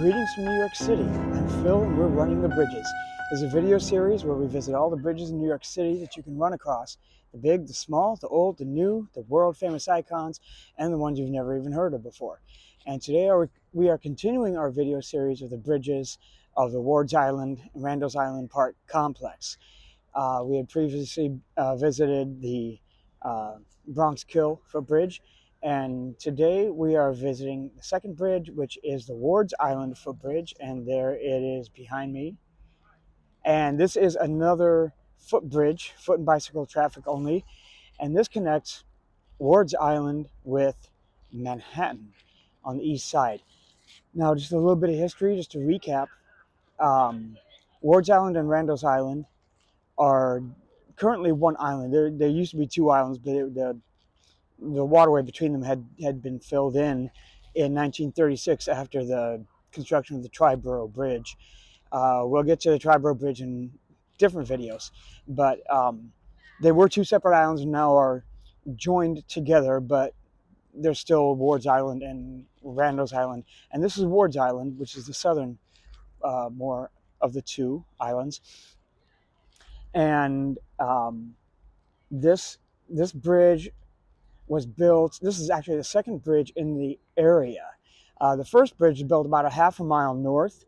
Greetings from New York City. I'm Phil and we're running the bridges. This is a video series where we visit all the bridges in New York City that you can run across. The big, the small, the old, the new, the world famous icons, and the ones you've never even heard of before. And today we are continuing our video series of the bridges of the Wards Island and Randall's Island Park complex. We had previously visited the Bronx Kill footbridge, and today we are visiting the second bridge, which is the Wards Island footbridge, and there it is behind me. And this is another footbridge, foot and bicycle traffic only, and this connects Wards Island with Manhattan on the east side. Now, just a little bit of history, just to recap. Wards Island and Randall's Island are currently one island. There used to be two islands, but the waterway between them had been filled in 1936 after the construction of the Triborough Bridge. We'll get to the Triborough Bridge in different videos, but they were two separate islands and now are joined together, but there's still Wards Island and Randall's Island. And this is Wards Island, which is the southern more of the two islands. And this bridge was built. This is actually the second bridge in the area. The first bridge was built about a half a mile north,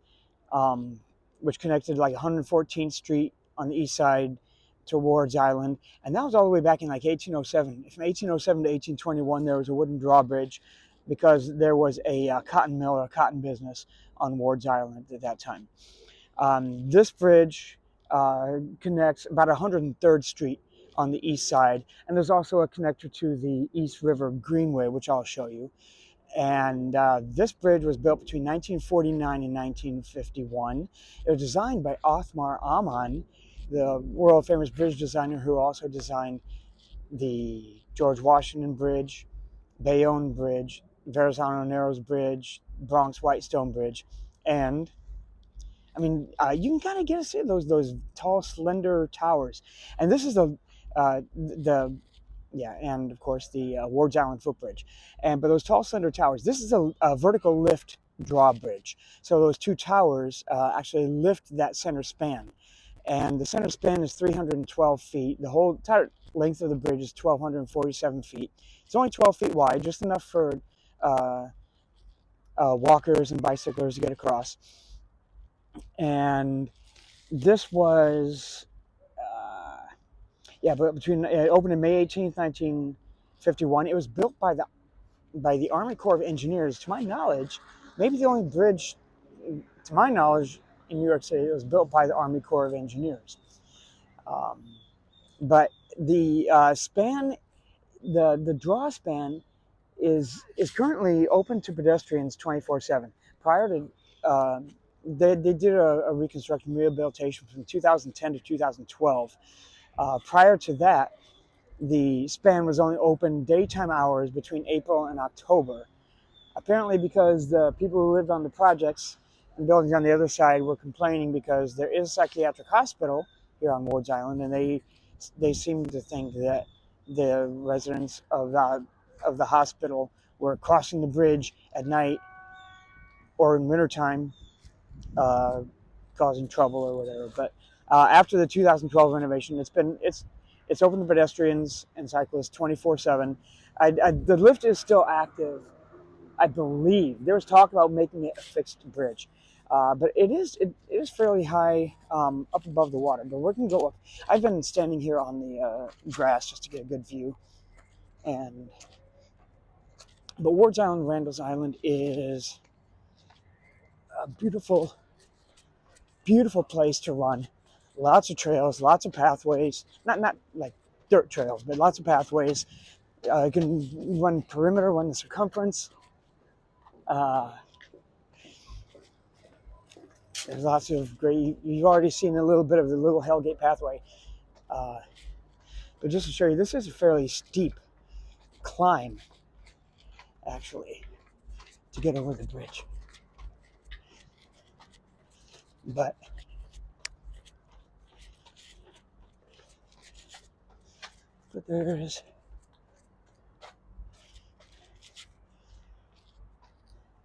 which connected like 114th Street on the east side to Wards Island, and that was all the way back in like 1807. From 1807 to 1821, there was a wooden drawbridge because there was a cotton mill or a cotton business on Wards Island at that time. This bridge connects about 103rd Street on the east side, and there's also a connector to the East River Greenway, which I'll show you. And this bridge was built between 1949 and 1951. It was designed by Othmar Ammann, the world famous bridge designer who also designed the George Washington Bridge, Bayonne Bridge, Verrazano Narrows Bridge, Bronx Whitestone Bridge, and I mean, you can kind of get to see those tall, slender towers. And this is and of course the Wards Island footbridge. But those tall, slender towers, this is a vertical lift drawbridge. So those two towers actually lift that center span. And the center span is 312 feet. The whole entire length of the bridge is 1,247 feet. It's only 12 feet wide, just enough for walkers and bicyclers to get across. And this was, but between it opened in May 18th, 1951. It was built by the Army Corps of Engineers. To my knowledge, maybe the only bridge, to my knowledge, in New York City that was built by the Army Corps of Engineers. But the span, the draw span, is currently open to pedestrians 24/7. Prior to they did a reconstruction rehabilitation from 2010 to 2012. Prior to that, the span was only open daytime hours between April and October. Apparently because the people who lived on the projects and buildings on the other side were complaining because there is a psychiatric hospital here on Wards Island, and they seemed to think that the residents of the hospital were crossing the bridge at night or in wintertime, causing trouble or whatever. But after the 2012 renovation, it's open to pedestrians and cyclists 24/7. The lift is still active, I believe. There was talk about making it a fixed bridge, but it is fairly high up above the water. But we can go up. I've been standing here on the grass just to get a good view. But Wards Island, Randall's Island is a beautiful, beautiful place to run. Lots of trails, lots of pathways. Not like dirt trails, but lots of pathways. You can run perimeter, run the circumference. There's lots of great. You've already seen a little bit of the Little Hellgate pathway. But just to show you, this is a fairly steep climb, actually, to get over the bridge. But there's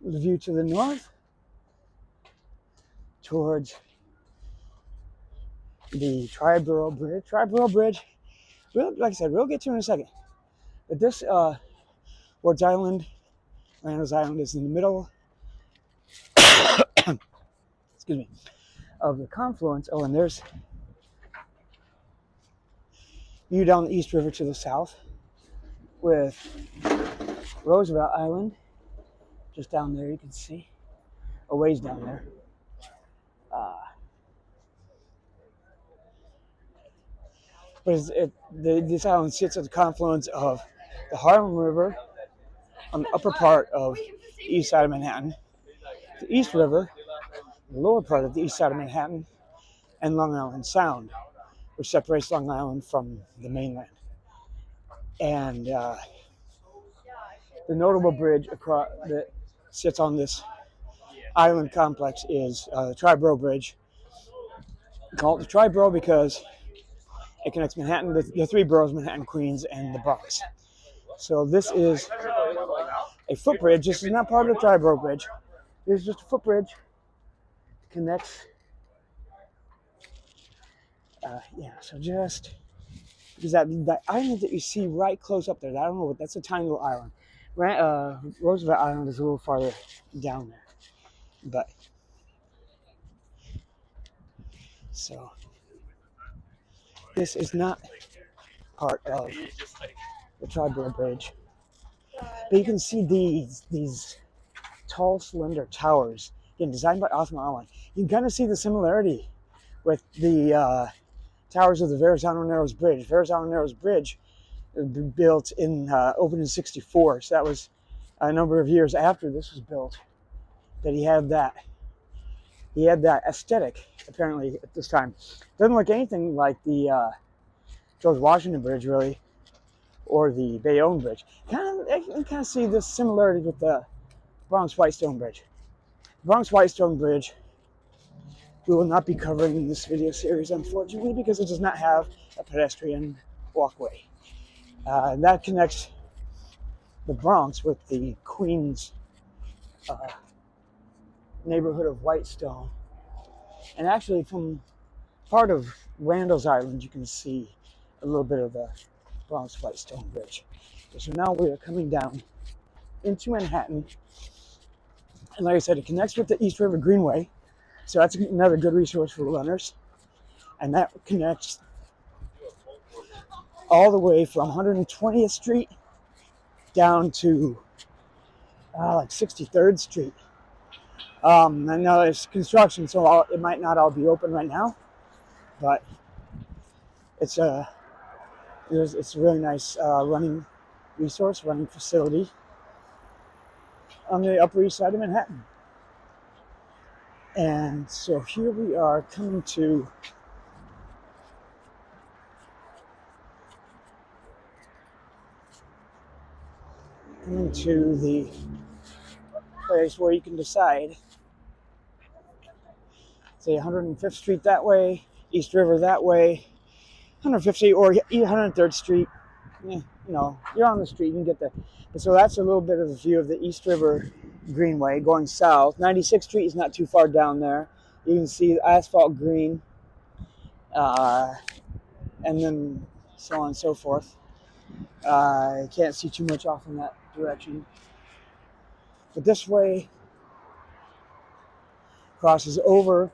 the view to the north. towards the Triborough Bridge. Triborough Bridge, like I said, we'll get to in a second. But this Ward's Island, Randall's Island, is in the middle excuse me, of the confluence. Oh, and there's view down the East River to the south with Roosevelt Island just down there, you can see a ways down there. But this island sits at the confluence of the Harlem River on the upper part of the east side of Manhattan, the East River, the lower part of the east side of Manhattan, and Long Island Sound, which separates Long Island from the mainland. And the notable bridge across that sits on this island complex is the Triborough Bridge. We call it the Triborough because it connects Manhattan, the three boroughs, Manhattan, Queens, and the Bronx. So this is a footbridge. This is not part of the Triborough Bridge. This is just a footbridge. Connects. So just because that island that you see right close up there, I don't know what that's a tiny little island. Roosevelt Island is a little farther down there, but so this is not part of the Triborough Bridge, but you can see these tall, slender towers, again designed by Othman Allen. You can kind of see the similarity with the towers of the Verrazano Narrows Bridge. Verrazano Narrows Bridge built opened in '64, so that was a number of years after this was built that he had that aesthetic apparently at this time. Doesn't look anything like the George Washington Bridge really, or the Bayonne Bridge. You can kind of see this similarity with the Bronx Whitestone Bridge. Bronx Whitestone Bridge we will not be covering in this video series, unfortunately, because it does not have a pedestrian walkway. That connects the Bronx with the Queens neighborhood of Whitestone. And actually from part of Randall's Island, you can see a little bit of the Bronx Whitestone Bridge. So now we are coming down into Manhattan. And like I said, it connects with the East River Greenway. So that's another good resource for runners. And that connects all the way from 120th Street down to like 63rd Street. I know it's construction, so it might not all be open right now, but it's a really nice running resource, running facility on the Upper East Side of Manhattan. And so here we are coming to the place where you can decide, say 105th Street that way, East River that way, 150th Street or 103rd Street. You're on the street, you can get there. So that's a little bit of a view of the East River Greenway going south. 96th Street is not too far down there. You can see the asphalt green, and then so on and so forth. I can't see too much off in that direction. But this way crosses over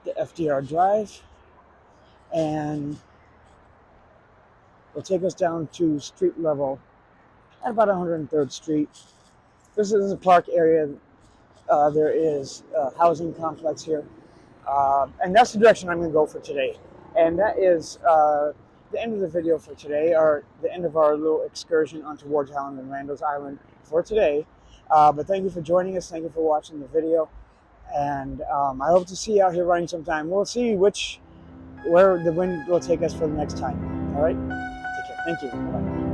the FDR Drive and will take us down to street level at about 103rd Street. This is a park area. There is a housing complex here. And that's the direction I'm going to go for today. And that is the end of the video for today, or the end of our little excursion onto Ward's Island and Randall's Island for today. But thank you for joining us. Thank you for watching the video. And I hope to see you out here running sometime. We'll see where the wind will take us for the next time. All right? Take care. Thank you. Bye.